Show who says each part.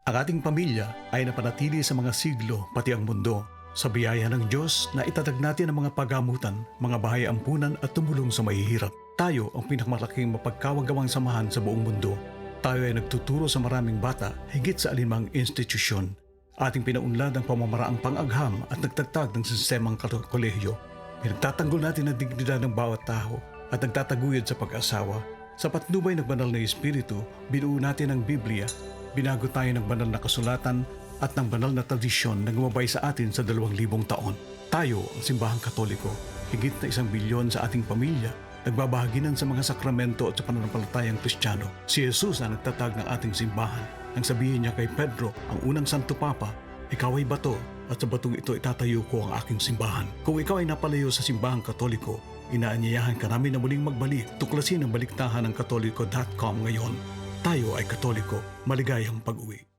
Speaker 1: Ang ating pamilya ay napanatili sa mga siglo pati ang mundo. Sa biyaya ng Diyos na itatag natin ang mga pagamutan, mga bahay ampunan at tumulong sa mahihirap. Tayo ang pinakamalaking mapagkawagawang samahan sa buong mundo. Tayo ay nagtuturo sa maraming bata higit sa alinmang institusyon. Ating pinaunlad ang pamamaraang pang-agham at nagtagtag ng sistemang kolehiyo. Pinagtatanggol natin ang dignidad ng bawat tao at nagtataguyod sa pag-asawa. Sa patnubay ng banal na Espiritu, binuo natin ang Biblia. Binago tayo ng banal na kasulatan at ng banal na tradisyon na gumabay sa atin sa 2,000 taon. Tayo, ang Simbahang Katoliko, higit na 1 bilyon sa ating pamilya, nagbabahaginan sa mga sakramento at sa pananampalatayang Kristiyano. Si Jesus ang nagtatag ng ating simbahan. Nang sabihin niya kay Pedro, ang unang Santo Papa, ikaw ay bato at sa batong ito itatayo ko ang aking simbahan. Kung ikaw ay napalayo sa Simbahang Katoliko, inaanyayahan ka namin na muling magbalik. Tuklasin ang baliktahan ng katoliko.com ngayon. Tayo ay Katoliko. Maligayang pag-uwi.